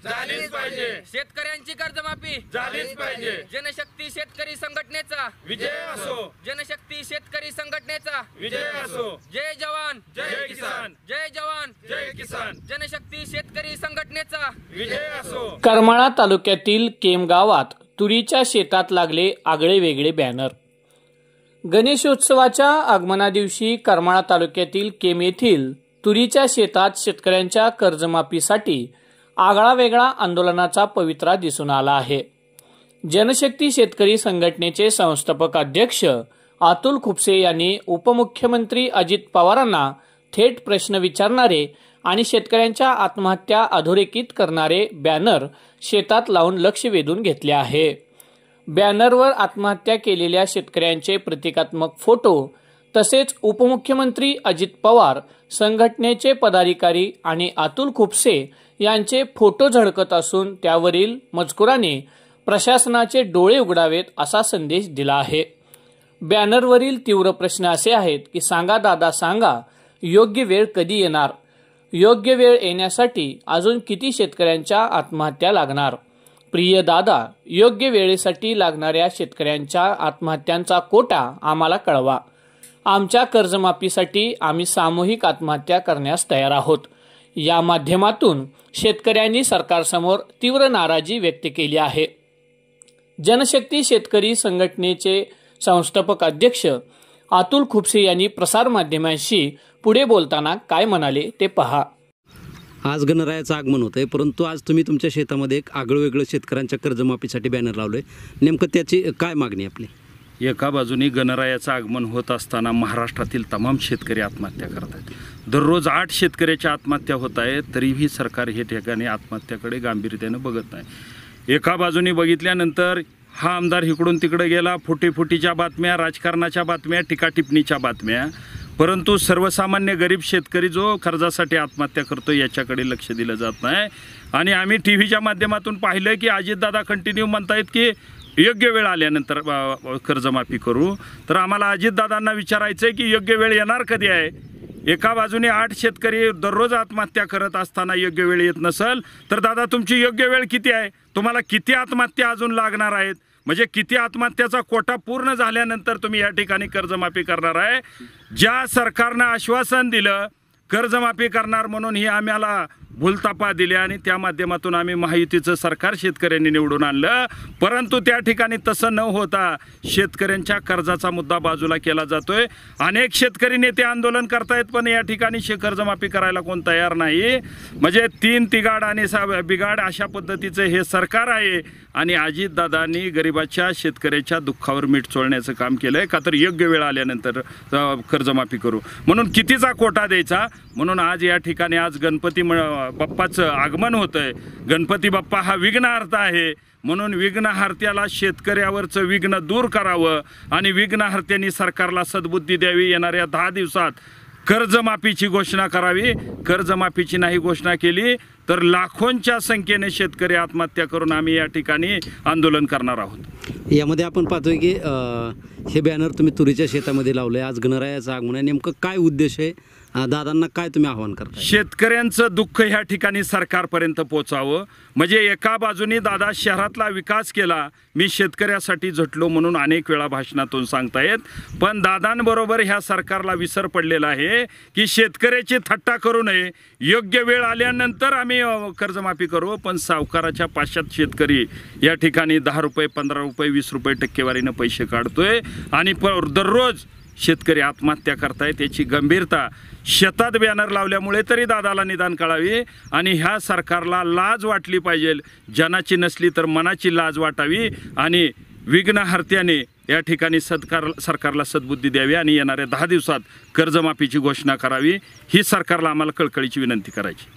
झालीच पाहिजे, शेतकऱ्यांची कर्जमाफी झालीच पाहिजे, जनशक्ती शेतकरी संघटनेचा विजय असो, जनशक्ती शेतकरी संघटनेचा विजय असो, जय जवान जय किसान, जय जवान जय किसान, जनशक्ती शेतकरी संघटनेचा विजय असो। करमाळा तालुक्यातील केम गावात तुरीच्या शेतात लागले आगळे वेगळे बॅनर। गणेशोत्सवाच्या आगमना दिवशी करमाळा तालुक्यातील केम येथील तुरीच्या शेतात शेतकऱ्यांच्या कर्जमाफीसाठी आगळा वेगळा आंदोलनाचा पवित्रा दिसून आला आहे। जनशक्ती शेतकरी संघटनेचे संस्थापक अध्यक्ष अतुल खुपसे यांनी उपमुख्यमंत्री अजित पवारांना थेट प्रश्न विचारणारे आणि शेतकऱ्यांच्या आत्महत्या अधोरेखित करणारे बॅनर शेतात लावून लक्ष वेधून घेतले आहे। बॅनरवर आत्महत्या केलेल्या शेतकऱ्यांचे प्रतिकात्मक फोटो तसेच उपमुख्यमंत्री अजित पवार, संघटनेचे पदाधिकारी आणि अतुल खुपसे यांचे फोटो झळकत असून त्यावरील मजकुराने प्रशासनाचे डोळे उघडावेत असा संदेश दिला आहे। बॅनरवरील तीव्र प्रश्न असे आहेत की सांगा दादा सांगा, योग्य वेळ कधी येणार? योग्य वेळ येण्यासाठी अजून किती शेतकऱ्यांच्या आत्महत्या लागणार? प्रिय दादा, योग्य वेळेसाठी लागणाऱ्या शेतकऱ्यांच्या आत्महत्यांचा कोटा आम्हाला कळवा। आमच्या कर्जमाफीसाठी आम्ही सामूहिक आत्महत्या करण्यास तयार आहोत। या माध्यमातून शेतकऱ्यांनी सरकारसमोर तीव्र नाराजी व्यक्त केली आहे। जनशक्ती शेतकरी संघटनेचे संस्थापक अध्यक्ष अतुल खुपसे यांनी प्रसारमाध्यमांशी पुढे बोलताना काय म्हणाले ते पहा। आज गणरायाचं आगमन होत आहे, परंतु आज तुम्ही तुमच्या शेतामध्ये एक आगळं शेतकऱ्यांच्या कर्जमाफीसाठी बॅनर लावले, नेमकं त्याची काय मागणी आपली? एका बाजूने गणरायाचं आगमन होत असताना महाराष्ट्रातील तमाम शेतकरी आत्महत्या करत आहेत। दररोज 8 शेतकऱ्याच्या आत्महत्या होत आहेत, तरीही सरकार हे ठिकाणी आत्महत्याकडे गांभीर्याने बघत नाही। एका बाजूने बघितल्यानंतर हा आमदार इकडून तिकडे गेला, फुटीफुटीच्या बातम्या, राजकारणाच्या बातम्या, टीकाटिप्पणीच्या बातम्या, परंतु सर्वसामान्य गरीब शेतकरी जो कर्जासाठी आत्महत्या करतो याच्याकडे लक्ष दिलं जात नाही। आणि आम्ही टीव्हीच्या माध्यमातून पाहिलं की अजितदादा कंटिन्यू म्हणतायत की योग्य वेळ आल्यानंतर कर्जमाफी करू। तर आम्हाला अजितदादांना विचारायचं आहे की योग्य वेळ येणार कधी आहे? एका बाजूने 8 शेतकरी दररोज आत्महत्या करत असताना योग्य वेळ येत नसेल तर दादा तुमची योग्य वेळ किती आहे? तुम्हाला किती आत्महत्या अजून लागणार आहेत? म्हणजे किती आत्महत्याचा कोटा पूर्ण झाल्यानंतर तुम्ही या ठिकाणी कर्जमाफी करणार आहे? ज्या सरकारनं आश्वासन दिलं कर्जमाफी करणार म्हणून ही आम्हाला भूलतापा दिली आणि त्या माध्यमातून आम्ही महायुतीचं सरकार शेतकऱ्यांनी निवडून आणलं, परंतु त्या ठिकाणी तसं न होता शेतकऱ्यांच्या कर्जाचा मुद्दा बाजूला केला जातोय। अनेक शेतकरी नेते आंदोलन करतायत पण या ठिकाणी कर्जमाफी करायला कोण तयार नाही। म्हणजे 3 तिगाड आणि बिगाड अशा पद्धतीचं हे सरकार आहे आणि अजितदादांनी गरिबाच्या शेतकऱ्याच्या दुःखावर मीठ चोळण्याचं काम केलंय का तर योग्य वेळ आल्यानंतर कर्जमाफी करू म्हणून कितीचा कोटा द्यायचा म्हणून आज या ठिकाणी आज गणपती बाप्पाचं आगमन होतंय। गणपती बाप्पा हा विघ्नहर्ता आहे म्हणून विघ्नहर्त्याला शेतकऱ्यावरचं विघ्न दूर करावं आणि विघ्नहर्त्यांनी सरकारला सद्बुद्धी द्यावी। येणाऱ्या 10 दिवसात कर्जमाफीची घोषणा करावी। कर्जमाफीची नाही घोषणा केली तर लाखोंच्या संख्येने शेतकरी आत्महत्या करून आम्ही या ठिकाणी आंदोलन करणार आहोत। यामध्ये आपण पाहतोय की हे बॅनर तुम्ही तुरीच्या शेतामध्ये लावले, आज गणरायाचं आगमन आहे, नेमकं काय उद्देश आहे? दादांना काय तुम्ही आव्हान करता? शेतकऱ्यांचं दुःख ह्या ठिकाणी सरकारपर्यंत पोहोचावं। म्हणजे एका बाजूने दादा शहरातला विकास केला, मी शेतकऱ्यासाठी झटलो म्हणून अनेक वेळा भाषणातून सांगतायत, पण दादांबरोबर ह्या सरकारला विसर पडलेला आहे की शेतकऱ्याची थट्टा करू नये, योग्य वेळ आल्यानंतर आम्ही कर्जमाफी करू। पण सावकाराच्या पाशात शेतकरी या ठिकाणी 10 रुपये, 15 रुपये, 20 रुपये टक्केवारीनं पैसे काढतोय आणि दररोज शेतकरी आत्महत्या करतायत। याची गंभीरता शेतात बॅनर लावल्यामुळे तरी दादाला निदान कळावी आणि ह्या सरकारला लाज वाटली पाहिजे। जनाची नसली तर मनाची लाज वाटावी आणि विघ्नहर्त्याने या ठिकाणी सरकारला सद्बुद्धी द्यावी आणि येणाऱ्या 10 दिवसात कर्जमाफीची घोषणा करावी ही सरकारला आम्हाला कळकळीची विनंती करायची।